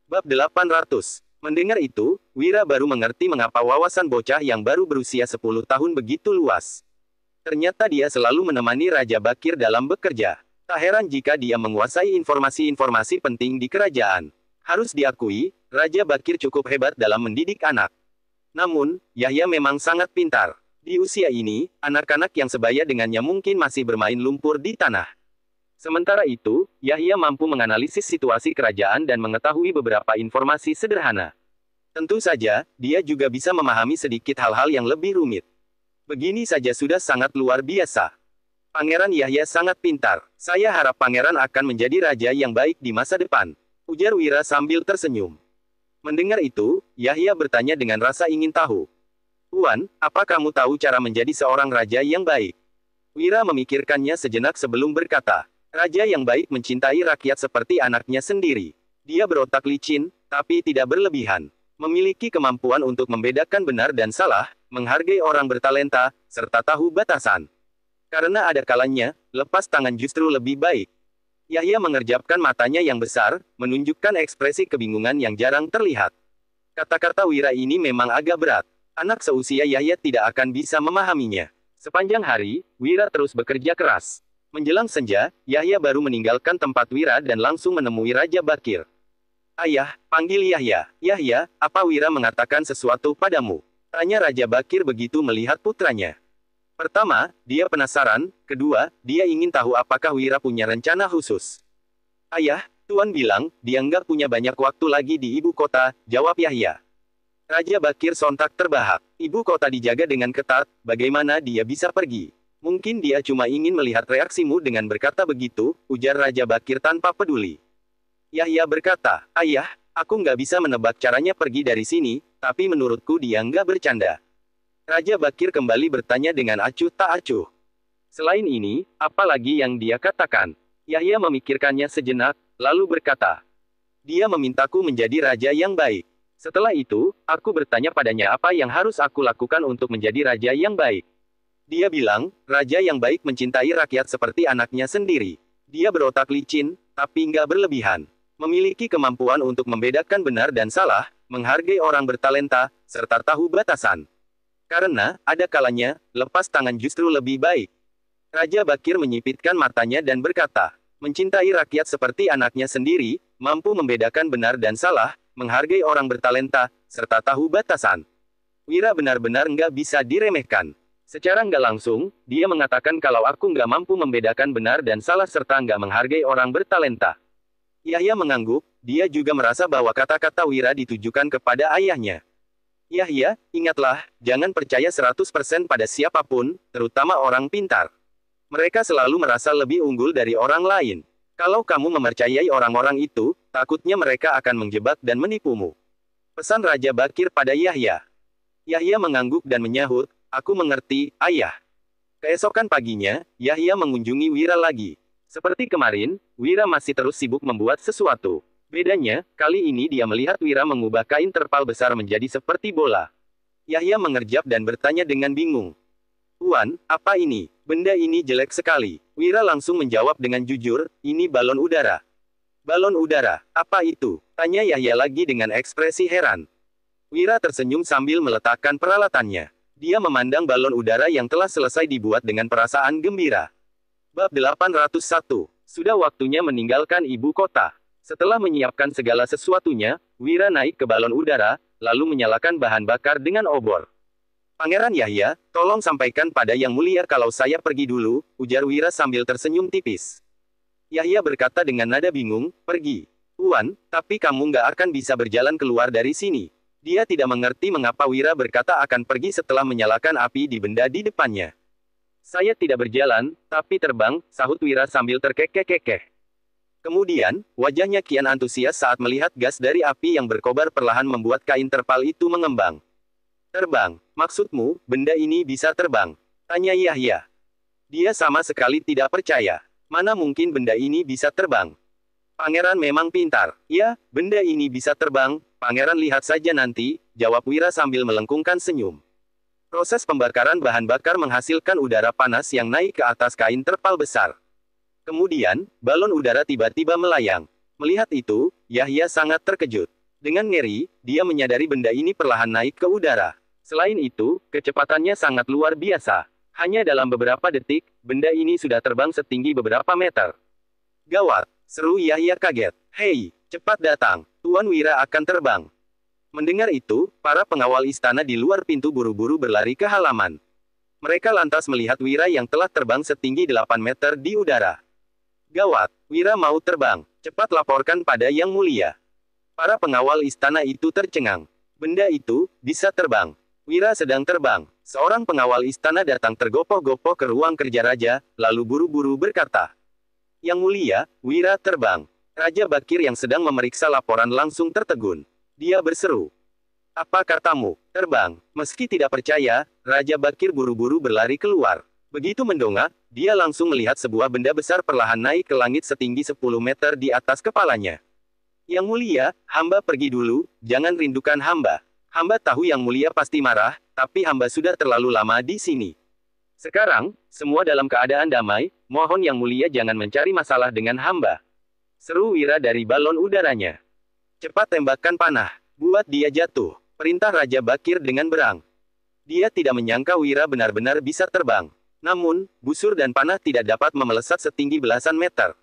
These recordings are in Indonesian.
Bab 800. Mendengar itu, Wira baru mengerti mengapa wawasan bocah yang baru berusia 10 tahun begitu luas. Ternyata dia selalu menemani Raja Bakir dalam bekerja. Tak heran jika dia menguasai informasi-informasi penting di kerajaan. Harus diakui, Raja Bakir cukup hebat dalam mendidik anak. Namun, Yahya memang sangat pintar. Di usia ini, anak-anak yang sebaya dengannya mungkin masih bermain lumpur di tanah. Sementara itu, Yahya mampu menganalisis situasi kerajaan dan mengetahui beberapa informasi sederhana. Tentu saja, dia juga bisa memahami sedikit hal-hal yang lebih rumit. Begini saja sudah sangat luar biasa. Pangeran Yahya sangat pintar. Saya harap pangeran akan menjadi raja yang baik di masa depan, ujar Wira sambil tersenyum. Mendengar itu, Yahya bertanya dengan rasa ingin tahu. Tuan, apa kamu tahu cara menjadi seorang raja yang baik? Wira memikirkannya sejenak sebelum berkata. Raja yang baik mencintai rakyat seperti anaknya sendiri. Dia berotak licin, tapi tidak berlebihan. Memiliki kemampuan untuk membedakan benar dan salah, menghargai orang bertalenta, serta tahu batasan. Karena ada kalanya, lepas tangan justru lebih baik. Yahya mengerjapkan matanya yang besar, menunjukkan ekspresi kebingungan yang jarang terlihat. Kata-kata Wira ini memang agak berat. Anak seusia Yahya tidak akan bisa memahaminya. Sepanjang hari, Wira terus bekerja keras. Menjelang senja, Yahya baru meninggalkan tempat Wira dan langsung menemui Raja Bakir. Ayah, panggil Yahya. Yahya, apa Wira mengatakan sesuatu padamu? Tanya Raja Bakir begitu melihat putranya. Pertama, dia penasaran. Kedua, dia ingin tahu apakah Wira punya rencana khusus. Ayah, Tuan bilang, dia nggak punya banyak waktu lagi di ibu kota, jawab Yahya. Raja Bakir sontak terbahak. Ibu kota dijaga dengan ketat, bagaimana dia bisa pergi? Mungkin dia cuma ingin melihat reaksimu dengan berkata begitu, ujar Raja Bakir tanpa peduli. Yahya berkata, Ayah, aku nggak bisa menebak caranya pergi dari sini, tapi menurutku dia nggak bercanda. Raja Bakir kembali bertanya dengan acuh tak acuh. Selain ini, apa lagi yang dia katakan? Yahya memikirkannya sejenak, lalu berkata, dia memintaku menjadi raja yang baik. Setelah itu, aku bertanya padanya apa yang harus aku lakukan untuk menjadi raja yang baik. Dia bilang, raja yang baik mencintai rakyat seperti anaknya sendiri. Dia berotak licin, tapi nggak berlebihan. Memiliki kemampuan untuk membedakan benar dan salah, menghargai orang bertalenta, serta tahu batasan. Karena, ada kalanya, lepas tangan justru lebih baik. Raja Bakir menyipitkan matanya dan berkata, mencintai rakyat seperti anaknya sendiri, mampu membedakan benar dan salah, menghargai orang bertalenta, serta tahu batasan. Wira benar-benar nggak bisa diremehkan. Secara nggak langsung, dia mengatakan kalau aku nggak mampu membedakan benar dan salah serta nggak menghargai orang bertalenta. Yahya mengangguk, dia juga merasa bahwa kata-kata Wira ditujukan kepada ayahnya. Yahya, ingatlah, jangan percaya 100% pada siapapun, terutama orang pintar. Mereka selalu merasa lebih unggul dari orang lain. Kalau kamu mempercayai orang-orang itu, takutnya mereka akan menjebak dan menipumu. Pesan Raja Bakir pada Yahya. Yahya mengangguk dan menyahut, aku mengerti, ayah. Keesokan paginya, Yahya mengunjungi Wira lagi. Seperti kemarin, Wira masih terus sibuk membuat sesuatu. Bedanya, kali ini dia melihat Wira mengubah kain terpal besar menjadi seperti bola. Yahya mengerjap dan bertanya dengan bingung. Tuan, apa ini? Benda ini jelek sekali. Wira langsung menjawab dengan jujur, ini balon udara. Balon udara, apa itu? Tanya Yahya lagi dengan ekspresi heran. Wira tersenyum sambil meletakkan peralatannya. Dia memandang balon udara yang telah selesai dibuat dengan perasaan gembira. Bab 801. Sudah waktunya meninggalkan ibu kota. Setelah menyiapkan segala sesuatunya, Wira naik ke balon udara, lalu menyalakan bahan bakar dengan obor. Pangeran Yahya, tolong sampaikan pada Yang Mulia kalau saya pergi dulu, ujar Wira sambil tersenyum tipis. Yahya berkata dengan nada bingung, pergi. Tuan, tapi kamu nggak akan bisa berjalan keluar dari sini. Dia tidak mengerti mengapa Wira berkata akan pergi setelah menyalakan api di benda di depannya. Saya tidak berjalan, tapi terbang, sahut Wira sambil terkekeh-kekeh. Kemudian, wajahnya kian antusias saat melihat gas dari api yang berkobar perlahan membuat kain terpal itu mengembang. Terbang, maksudmu, benda ini bisa terbang? Tanya Yahya. Dia sama sekali tidak percaya. Mana mungkin benda ini bisa terbang? Pangeran memang pintar. Ya, benda ini bisa terbang, Pangeran lihat saja nanti, jawab Wira sambil melengkungkan senyum. Proses pembakaran bahan bakar menghasilkan udara panas yang naik ke atas kain terpal besar. Kemudian, balon udara tiba-tiba melayang. Melihat itu, Yahya sangat terkejut. Dengan ngeri, dia menyadari benda ini perlahan naik ke udara. Selain itu, kecepatannya sangat luar biasa. Hanya dalam beberapa detik, benda ini sudah terbang setinggi beberapa meter. Gawat! Seru Yahya kaget. Hei, cepat datang. Tuan Wira akan terbang. Mendengar itu, para pengawal istana di luar pintu buru-buru berlari ke halaman. Mereka lantas melihat Wira yang telah terbang setinggi 8 meter di udara. Gawat! Wira mau terbang. Cepat laporkan pada Yang Mulia. Para pengawal istana itu tercengang. Benda itu bisa terbang. Wira sedang terbang. Seorang pengawal istana datang tergopoh-gopoh ke ruang kerja raja, lalu buru-buru berkata, "Yang Mulia, Wira terbang." Raja Bakir yang sedang memeriksa laporan langsung tertegun. Dia berseru, "Apa katamu, terbang?" Meski tidak percaya, Raja Bakir buru-buru berlari keluar. Begitu mendongak, dia langsung melihat sebuah benda besar perlahan naik ke langit setinggi 10 meter di atas kepalanya. "Yang Mulia, hamba pergi dulu, jangan rindukan hamba. Hamba tahu Yang Mulia pasti marah, tapi hamba sudah terlalu lama di sini. Sekarang, semua dalam keadaan damai, mohon Yang Mulia jangan mencari masalah dengan hamba." Seru Wira dari balon udaranya. "Cepat tembakkan panah, buat dia jatuh," perintah Raja Bakir dengan berang. Dia tidak menyangka Wira benar-benar bisa terbang. Namun, busur dan panah tidak dapat memelesat setinggi belasan meter.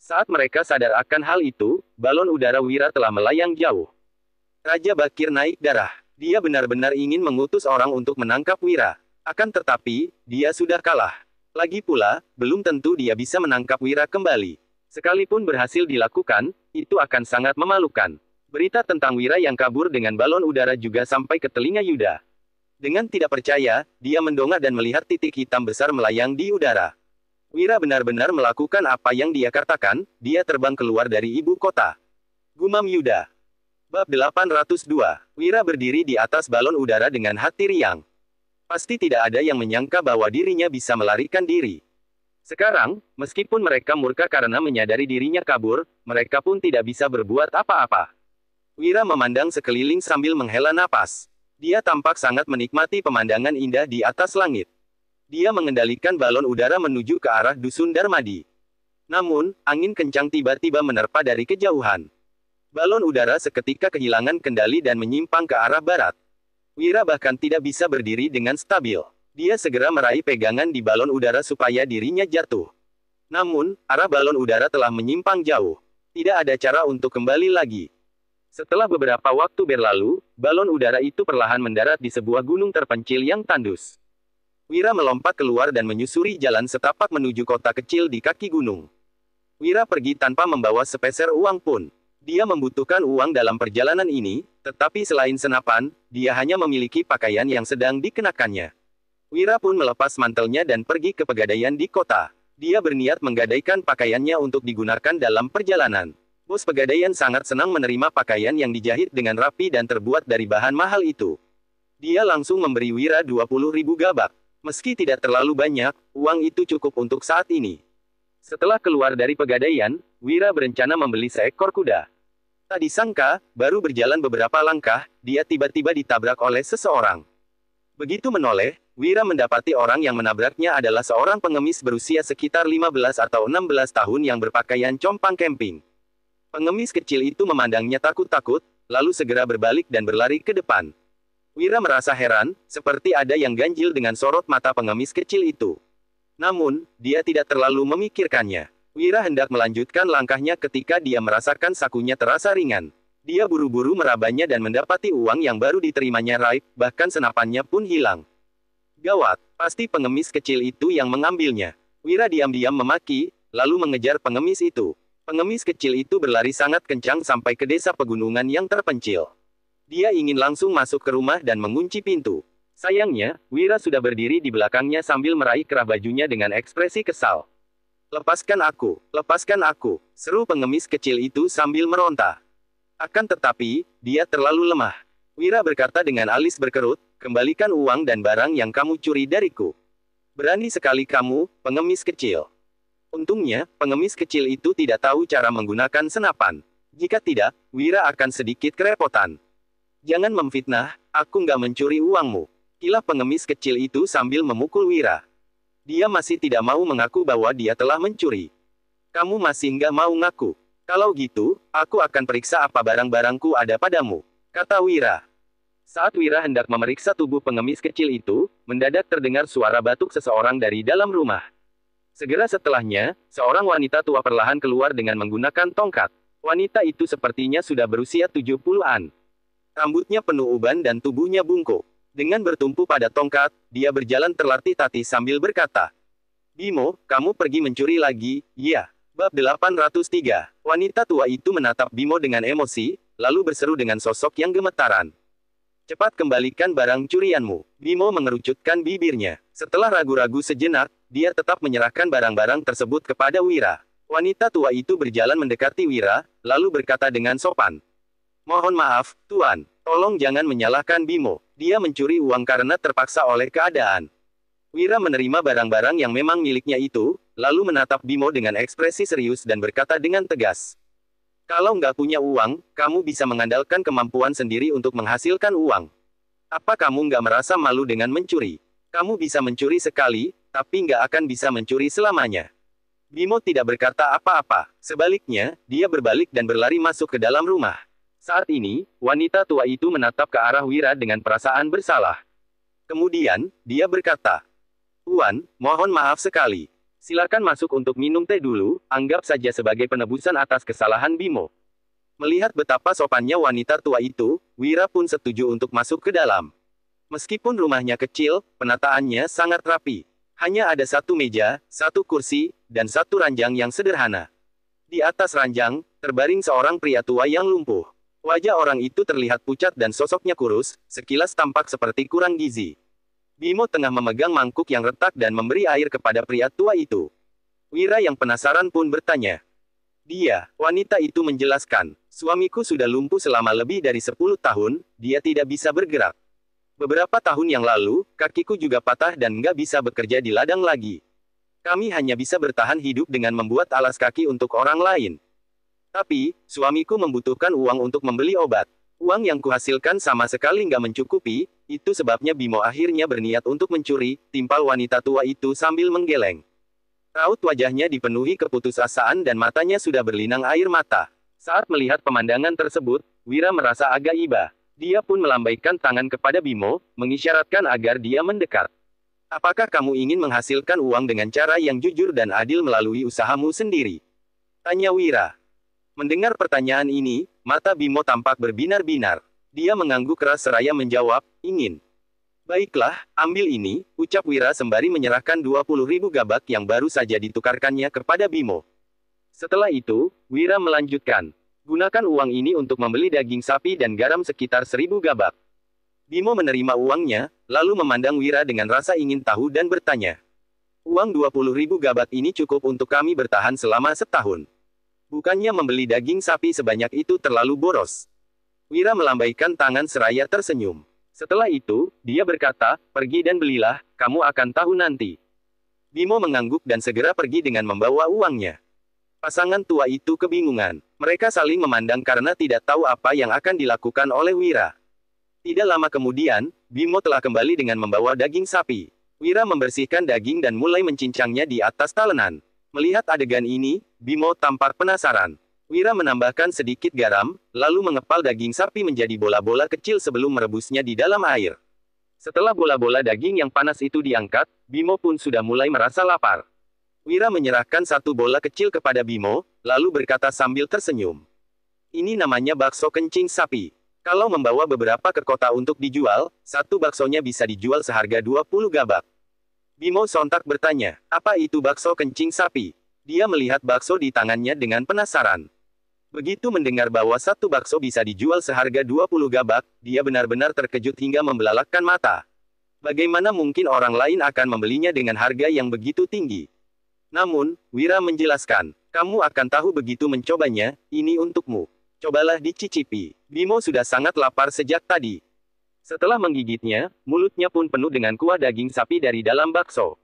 Saat mereka sadar akan hal itu, balon udara Wira telah melayang jauh. Raja Bakir naik darah. Dia benar-benar ingin mengutus orang untuk menangkap Wira. Akan tetapi, dia sudah kalah. Lagi pula, belum tentu dia bisa menangkap Wira kembali. Sekalipun berhasil dilakukan, itu akan sangat memalukan. Berita tentang Wira yang kabur dengan balon udara juga sampai ke telinga Yuda. Dengan tidak percaya, dia mendongak dan melihat titik hitam besar melayang di udara. Wira benar-benar melakukan apa yang dia katakan, dia terbang keluar dari ibu kota. Gumam Yuda. Bab 802. Wira berdiri di atas balon udara dengan hati riang. Pasti tidak ada yang menyangka bahwa dirinya bisa melarikan diri. Sekarang, meskipun mereka murka karena menyadari dirinya kabur, mereka pun tidak bisa berbuat apa-apa. Wira memandang sekeliling sambil menghela napas. Dia tampak sangat menikmati pemandangan indah di atas langit. Dia mengendalikan balon udara menuju ke arah dusun Darmadi. Namun, angin kencang tiba-tiba menerpa dari kejauhan. Balon udara seketika kehilangan kendali dan menyimpang ke arah barat. Wira bahkan tidak bisa berdiri dengan stabil. Dia segera meraih pegangan di balon udara supaya dirinya jatuh. Namun, arah balon udara telah menyimpang jauh. Tidak ada cara untuk kembali lagi. Setelah beberapa waktu berlalu, balon udara itu perlahan mendarat di sebuah gunung terpencil yang tandus. Wira melompat keluar dan menyusuri jalan setapak menuju kota kecil di kaki gunung. Wira pergi tanpa membawa sepeser uang pun. Dia membutuhkan uang dalam perjalanan ini, tetapi selain senapan, dia hanya memiliki pakaian yang sedang dikenakannya. Wira pun melepas mantelnya dan pergi ke pegadaian di kota. Dia berniat menggadaikan pakaiannya untuk digunakan dalam perjalanan. Bos pegadaian sangat senang menerima pakaian yang dijahit dengan rapi dan terbuat dari bahan mahal itu. Dia langsung memberi Wira 20.000 gabak. Meski tidak terlalu banyak, uang itu cukup untuk saat ini. Setelah keluar dari pegadaian, Wira berencana membeli seekor kuda. Tak disangka, baru berjalan beberapa langkah, dia tiba-tiba ditabrak oleh seseorang. Begitu menoleh, Wira mendapati orang yang menabraknya adalah seorang pengemis berusia sekitar 15 atau 16 tahun yang berpakaian compang camping. Pengemis kecil itu memandangnya takut-takut, lalu segera berbalik dan berlari ke depan. Wira merasa heran, seperti ada yang ganjil dengan sorot mata pengemis kecil itu. Namun, dia tidak terlalu memikirkannya. Wira hendak melanjutkan langkahnya ketika dia merasakan sakunya terasa ringan. Dia buru-buru merabanya dan mendapati uang yang baru diterimanya raib, bahkan senapannya pun hilang. Gawat, pasti pengemis kecil itu yang mengambilnya. Wira diam-diam memaki, lalu mengejar pengemis itu. Pengemis kecil itu berlari sangat kencang sampai ke desa pegunungan yang terpencil. Dia ingin langsung masuk ke rumah dan mengunci pintu. Sayangnya, Wira sudah berdiri di belakangnya sambil meraih kerah bajunya dengan ekspresi kesal. Lepaskan aku, seru pengemis kecil itu sambil meronta. Akan tetapi, dia terlalu lemah. Wira berkata dengan alis berkerut, kembalikan uang dan barang yang kamu curi dariku. Berani sekali kamu, pengemis kecil. Untungnya, pengemis kecil itu tidak tahu cara menggunakan senapan. Jika tidak, Wira akan sedikit kerepotan. Jangan memfitnah, aku nggak mencuri uangmu. Kilah pengemis kecil itu sambil memukul Wira. Dia masih tidak mau mengaku bahwa dia telah mencuri. Kamu masih nggak mau ngaku. Kalau gitu, aku akan periksa apa barang-barangku ada padamu, kata Wira. Saat Wira hendak memeriksa tubuh pengemis kecil itu, mendadak terdengar suara batuk seseorang dari dalam rumah. Segera setelahnya, seorang wanita tua perlahan keluar dengan menggunakan tongkat. Wanita itu sepertinya sudah berusia 70-an. Rambutnya penuh uban dan tubuhnya bungkuk. Dengan bertumpu pada tongkat, dia berjalan terlatih-tatih sambil berkata, "Bimo, kamu pergi mencuri lagi, ya?" Bab 803. Wanita tua itu menatap Bimo dengan emosi, lalu berseru dengan sosok yang gemetaran. "Cepat kembalikan barang curianmu." Bimo mengerucutkan bibirnya. Setelah ragu-ragu sejenak, dia tetap menyerahkan barang-barang tersebut kepada Wira. Wanita tua itu berjalan mendekati Wira, lalu berkata dengan sopan, "Mohon maaf, Tuan. Tolong jangan menyalahkan Bimo. Dia mencuri uang karena terpaksa oleh keadaan." Wira menerima barang-barang yang memang miliknya itu, lalu menatap Bimo dengan ekspresi serius dan berkata dengan tegas, "Kalau nggak punya uang, kamu bisa mengandalkan kemampuan sendiri untuk menghasilkan uang. Apa kamu nggak merasa malu dengan mencuri? Kamu bisa mencuri sekali, tapi nggak akan bisa mencuri selamanya." Bimo tidak berkata apa-apa. Sebaliknya, dia berbalik dan berlari masuk ke dalam rumah. Saat ini, wanita tua itu menatap ke arah Wira dengan perasaan bersalah. Kemudian, dia berkata, "Tuan, mohon maaf sekali. Silakan masuk untuk minum teh dulu, anggap saja sebagai penebusan atas kesalahan Bimo." Melihat betapa sopannya wanita tua itu, Wira pun setuju untuk masuk ke dalam. Meskipun rumahnya kecil, penataannya sangat rapi. Hanya ada satu meja, satu kursi, dan satu ranjang yang sederhana. Di atas ranjang, terbaring seorang pria tua yang lumpuh. Wajah orang itu terlihat pucat dan sosoknya kurus, sekilas tampak seperti kurang gizi. Bimo tengah memegang mangkuk yang retak dan memberi air kepada pria tua itu. Wira yang penasaran pun bertanya. Wanita itu menjelaskan, "Suamiku sudah lumpuh selama lebih dari 10 tahun, dia tidak bisa bergerak. Beberapa tahun yang lalu, kakiku juga patah dan nggak bisa bekerja di ladang lagi. Kami hanya bisa bertahan hidup dengan membuat alas kaki untuk orang lain. Tapi, suamiku membutuhkan uang untuk membeli obat. Uang yang kuhasilkan sama sekali nggak mencukupi, itu sebabnya Bimo akhirnya berniat untuk mencuri," timpal wanita tua itu sambil menggeleng. Raut wajahnya dipenuhi keputusasaan dan matanya sudah berlinang air mata. Saat melihat pemandangan tersebut, Wira merasa agak iba. Dia pun melambaikan tangan kepada Bimo, mengisyaratkan agar dia mendekat. "Apakah kamu ingin menghasilkan uang dengan cara yang jujur dan adil melalui usahamu sendiri?" tanya Wira. Mendengar pertanyaan ini, mata Bimo tampak berbinar-binar. Dia mengangguk keras seraya menjawab, "Ingin." "Baiklah, ambil ini," ucap Wira sembari menyerahkan 20.000 gabak yang baru saja ditukarkannya kepada Bimo. Setelah itu, Wira melanjutkan, "Gunakan uang ini untuk membeli daging sapi dan garam sekitar 1.000 gabak." Bimo menerima uangnya, lalu memandang Wira dengan rasa ingin tahu dan bertanya, "Uang 20.000 gabak ini cukup untuk kami bertahan selama setahun. Bukannya membeli daging sapi sebanyak itu terlalu boros?" Wira melambaikan tangan seraya tersenyum. Setelah itu, dia berkata, "Pergi dan belilah, kamu akan tahu nanti." Bimo mengangguk dan segera pergi dengan membawa uangnya. Pasangan tua itu kebingungan. Mereka saling memandang karena tidak tahu apa yang akan dilakukan oleh Wira. Tidak lama kemudian, Bimo telah kembali dengan membawa daging sapi. Wira membersihkan daging dan mulai mencincangnya di atas talenan. Melihat adegan ini, Bimo tampak penasaran. Wira menambahkan sedikit garam, lalu mengepal daging sapi menjadi bola-bola kecil sebelum merebusnya di dalam air. Setelah bola-bola daging yang panas itu diangkat, Bimo pun sudah mulai merasa lapar. Wira menyerahkan satu bola kecil kepada Bimo, lalu berkata sambil tersenyum, "Ini namanya bakso kencing sapi. Kalau membawa beberapa ke kota untuk dijual, satu baksonya bisa dijual seharga 20 gabak." Bimo sontak bertanya, "Apa itu bakso kencing sapi?" Dia melihat bakso di tangannya dengan penasaran. Begitu mendengar bahwa satu bakso bisa dijual seharga 20 gabak, dia benar-benar terkejut hingga membelalakkan mata. Bagaimana mungkin orang lain akan membelinya dengan harga yang begitu tinggi? Namun, Wira menjelaskan, "Kamu akan tahu begitu mencobanya, ini untukmu. Cobalah dicicipi." Bimo sudah sangat lapar sejak tadi. Setelah menggigitnya, mulutnya pun penuh dengan kuah daging sapi dari dalam bakso.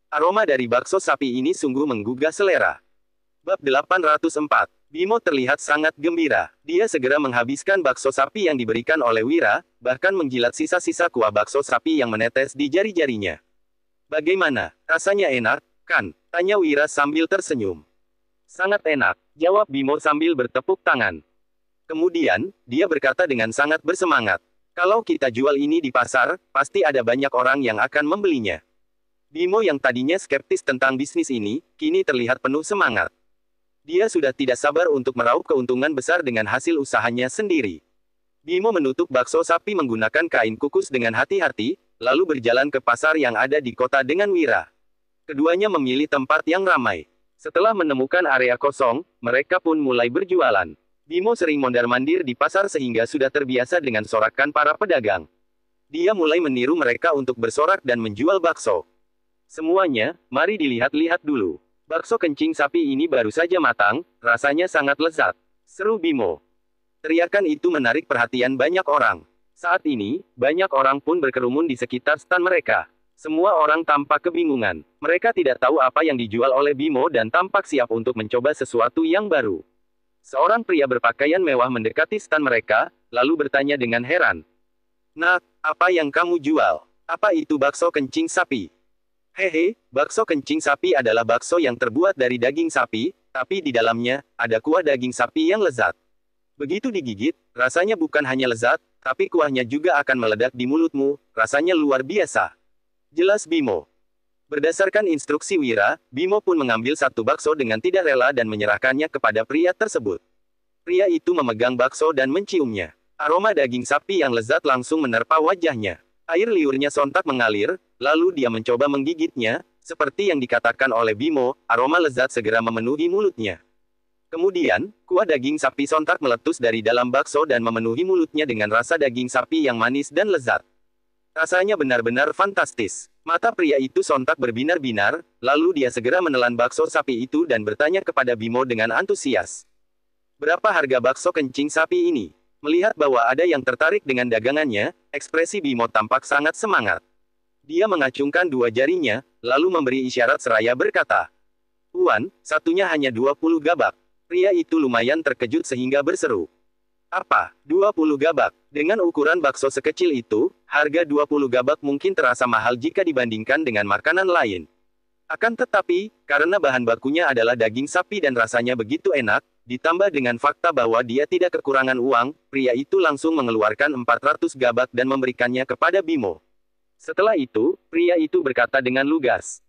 Aroma dari bakso sapi ini sungguh menggugah selera. Bab 804. Bimo terlihat sangat gembira. Dia segera menghabiskan bakso sapi yang diberikan oleh Wira, bahkan menjilat sisa-sisa kuah bakso sapi yang menetes di jari-jarinya. "Bagaimana? Rasanya enak, kan?" tanya Wira sambil tersenyum. Sangat enak, jawab Bimo sambil bertepuk tangan. Kemudian, dia berkata dengan sangat bersemangat. Kalau kita jual ini di pasar, pasti ada banyak orang yang akan membelinya. Bimo yang tadinya skeptis tentang bisnis ini, kini terlihat penuh semangat. Dia sudah tidak sabar untuk meraup keuntungan besar dengan hasil usahanya sendiri. Bimo menutup bakso sapi menggunakan kain kukus dengan hati-hati, lalu berjalan ke pasar yang ada di kota dengan Wira. Keduanya memilih tempat yang ramai. Setelah menemukan area kosong, mereka pun mulai berjualan. Bimo sering mondar-mandir di pasar sehingga sudah terbiasa dengan sorakan para pedagang. Dia mulai meniru mereka untuk bersorak dan menjual bakso. Semuanya, mari dilihat-lihat dulu. Bakso kencing sapi ini baru saja matang, rasanya sangat lezat. Seru Bimo. Teriakan itu menarik perhatian banyak orang. Saat ini, banyak orang pun berkerumun di sekitar stand mereka. Semua orang tampak kebingungan. Mereka tidak tahu apa yang dijual oleh Bimo dan tampak siap untuk mencoba sesuatu yang baru. Seorang pria berpakaian mewah mendekati stand mereka, lalu bertanya dengan heran. "Nak, apa yang kamu jual? Apa itu bakso kencing sapi?" "Hehe, bakso kencing sapi adalah bakso yang terbuat dari daging sapi, tapi di dalamnya, ada kuah daging sapi yang lezat. Begitu digigit, rasanya bukan hanya lezat, tapi kuahnya juga akan meledak di mulutmu, rasanya luar biasa," jelas Bimo. Berdasarkan instruksi Wira, Bimo pun mengambil satu bakso dengan tidak rela dan menyerahkannya kepada pria tersebut. Pria itu memegang bakso dan menciumnya. Aroma daging sapi yang lezat langsung menerpa wajahnya. Air liurnya sontak mengalir, lalu dia mencoba menggigitnya, seperti yang dikatakan oleh Bimo, aroma lezat segera memenuhi mulutnya. Kemudian, kuah daging sapi sontak meletus dari dalam bakso dan memenuhi mulutnya dengan rasa daging sapi yang manis dan lezat. Rasanya benar-benar fantastis. Mata pria itu sontak berbinar-binar, lalu dia segera menelan bakso sapi itu dan bertanya kepada Bimo dengan antusias. "Berapa harga bakso kencing sapi ini?" Melihat bahwa ada yang tertarik dengan dagangannya, ekspresi Bimo tampak sangat semangat. Dia mengacungkan dua jarinya, lalu memberi isyarat seraya berkata, "Tuan, satunya hanya 20 gabak." Pria itu lumayan terkejut sehingga berseru. "Apa, 20 gabak? Dengan ukuran bakso sekecil itu, harga 20 gabak mungkin terasa mahal jika dibandingkan dengan makanan lain. Akan tetapi, karena bahan bakunya adalah daging sapi dan rasanya begitu enak, ditambah dengan fakta bahwa dia tidak kekurangan uang, pria itu langsung mengeluarkan 400 gabak dan memberikannya kepada Bimo. Setelah itu, pria itu berkata dengan lugas,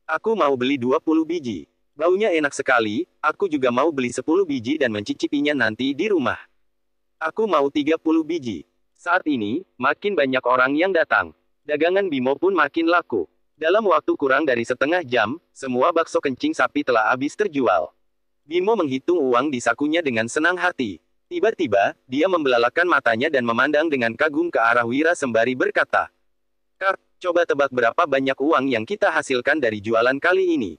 "Aku mau beli 20 biji. Baunya enak sekali, aku juga mau beli 10 biji dan mencicipinya nanti di rumah. Aku mau 30 biji." Saat ini, makin banyak orang yang datang. Dagangan Bimo pun makin laku. Dalam waktu kurang dari setengah jam, semua bakso kencing sapi telah habis terjual. Bimo menghitung uang di sakunya dengan senang hati. Tiba-tiba, dia membelalakan matanya dan memandang dengan kagum ke arah Wira sembari berkata, "Kak, coba tebak berapa banyak uang yang kita hasilkan dari jualan kali ini."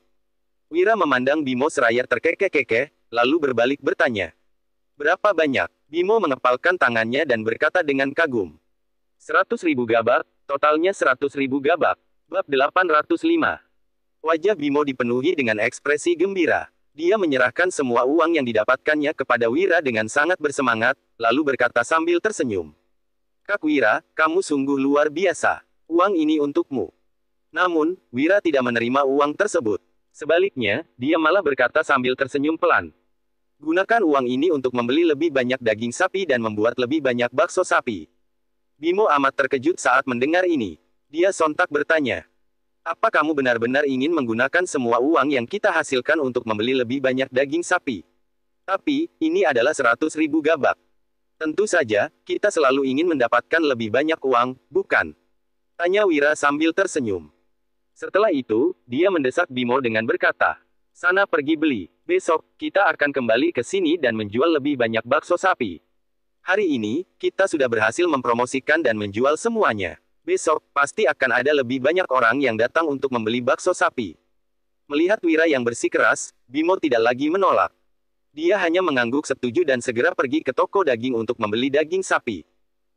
Wira memandang Bimo seraya terkekeh-kekeh, lalu berbalik bertanya, "Berapa banyak?" Bimo mengepalkan tangannya dan berkata dengan kagum. 100.000 gabak, totalnya 100.000 gabak. Bab 805. Wajah Bimo dipenuhi dengan ekspresi gembira. Dia menyerahkan semua uang yang didapatkannya kepada Wira dengan sangat bersemangat, lalu berkata sambil tersenyum. "Kak Wira, kamu sungguh luar biasa. Uang ini untukmu." Namun, Wira tidak menerima uang tersebut. Sebaliknya, dia malah berkata sambil tersenyum pelan, "Gunakan uang ini untuk membeli lebih banyak daging sapi dan membuat lebih banyak bakso sapi." Bimo amat terkejut saat mendengar ini. Dia sontak bertanya, "Apa kamu benar-benar ingin menggunakan semua uang yang kita hasilkan untuk membeli lebih banyak daging sapi? Tapi, ini adalah 100.000 gabak. Tentu saja, kita selalu ingin mendapatkan lebih banyak uang, bukan?" tanya Wira sambil tersenyum. Setelah itu, dia mendesak Bimo dengan berkata, "Sana pergi beli. Besok, kita akan kembali ke sini dan menjual lebih banyak bakso sapi. Hari ini, kita sudah berhasil mempromosikan dan menjual semuanya. Besok, pasti akan ada lebih banyak orang yang datang untuk membeli bakso sapi." Melihat Wira yang bersikeras, Bimo tidak lagi menolak. Dia hanya mengangguk setuju dan segera pergi ke toko daging untuk membeli daging sapi.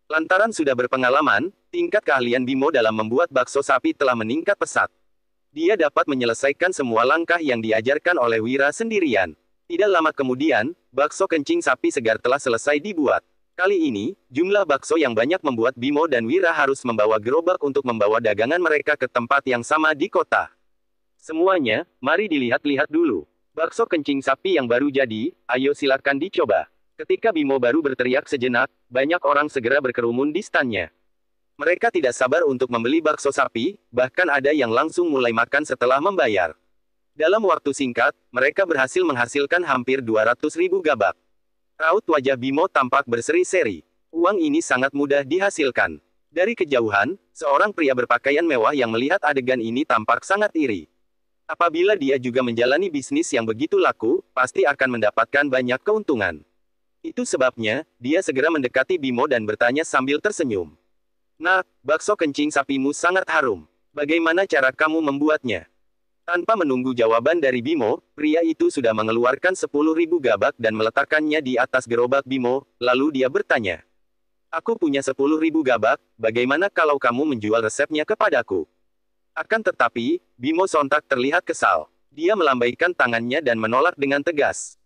Lantaran sudah berpengalaman, tingkat keahlian Bimo dalam membuat bakso sapi telah meningkat pesat. Dia dapat menyelesaikan semua langkah yang diajarkan oleh Wira sendirian. Tidak lama kemudian, bakso kencing sapi segar telah selesai dibuat. Kali ini, jumlah bakso yang banyak membuat Bimo dan Wira harus membawa gerobak untuk membawa dagangan mereka ke tempat yang sama di kota. "Semuanya, mari dilihat-lihat dulu." Bakso kencing sapi yang baru jadi, ayo silakan dicoba. Ketika Bimo baru berteriak sejenak, banyak orang segera berkerumun di standnya. Mereka tidak sabar untuk membeli bakso sapi, bahkan ada yang langsung mulai makan setelah membayar. Dalam waktu singkat, mereka berhasil menghasilkan hampir 200.000 gabak. Raut wajah Bimo tampak berseri-seri. Uang ini sangat mudah dihasilkan. Dari kejauhan, seorang pria berpakaian mewah yang melihat adegan ini tampak sangat iri. Apabila dia juga menjalani bisnis yang begitu laku, pasti akan mendapatkan banyak keuntungan. Itu sebabnya, dia segera mendekati Bimo dan bertanya sambil tersenyum. Nah, bakso kencing sapimu sangat harum. Bagaimana cara kamu membuatnya? Tanpa menunggu jawaban dari Bimo, pria itu sudah mengeluarkan 10.000 gabak dan meletakkannya di atas gerobak Bimo, lalu dia bertanya. Aku punya 10.000 gabak, bagaimana kalau kamu menjual resepnya kepadaku? Akan tetapi, Bimo sontak terlihat kesal. Dia melambaikan tangannya dan menolak dengan tegas.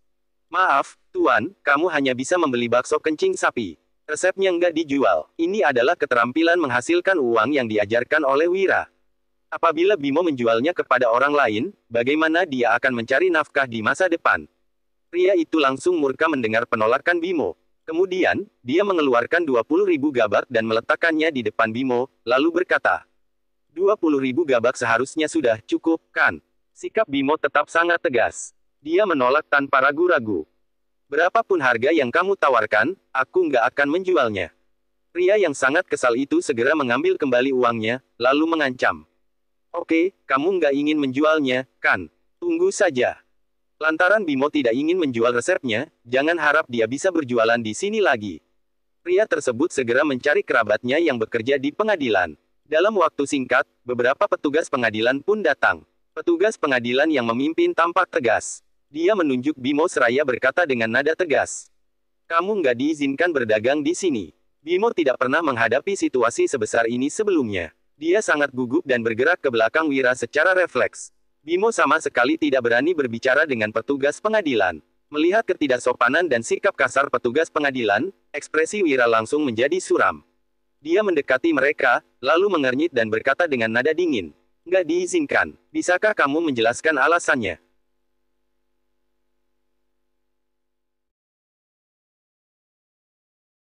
Maaf, Tuan, kamu hanya bisa membeli bakso kencing sapi. Resepnya nggak dijual. Ini adalah keterampilan menghasilkan uang yang diajarkan oleh Wira. Apabila Bimo menjualnya kepada orang lain, bagaimana dia akan mencari nafkah di masa depan? Pria itu langsung murka mendengar penolakan Bimo. Kemudian, dia mengeluarkan 20.000 gabak dan meletakkannya di depan Bimo, lalu berkata, 20.000 gabak seharusnya sudah cukup, kan? Sikap Bimo tetap sangat tegas. Dia menolak tanpa ragu-ragu. Berapapun harga yang kamu tawarkan, aku nggak akan menjualnya. Pria yang sangat kesal itu segera mengambil kembali uangnya, lalu mengancam. Oke, kamu nggak ingin menjualnya, kan? Tunggu saja. Lantaran Bimo tidak ingin menjual resepnya, jangan harap dia bisa berjualan di sini lagi. Pria tersebut segera mencari kerabatnya yang bekerja di pengadilan. Dalam waktu singkat, beberapa petugas pengadilan pun datang. Petugas pengadilan yang memimpin tampak tegas. Dia menunjuk Bimo seraya berkata dengan nada tegas. Kamu nggak diizinkan berdagang di sini. Bimo tidak pernah menghadapi situasi sebesar ini sebelumnya. Dia sangat gugup dan bergerak ke belakang Wira secara refleks. Bimo sama sekali tidak berani berbicara dengan petugas pengadilan. Melihat ketidaksopanan dan sikap kasar petugas pengadilan, ekspresi Wira langsung menjadi suram. Dia mendekati mereka, lalu mengernyit dan berkata dengan nada dingin. Nggak diizinkan. Bisakah kamu menjelaskan alasannya?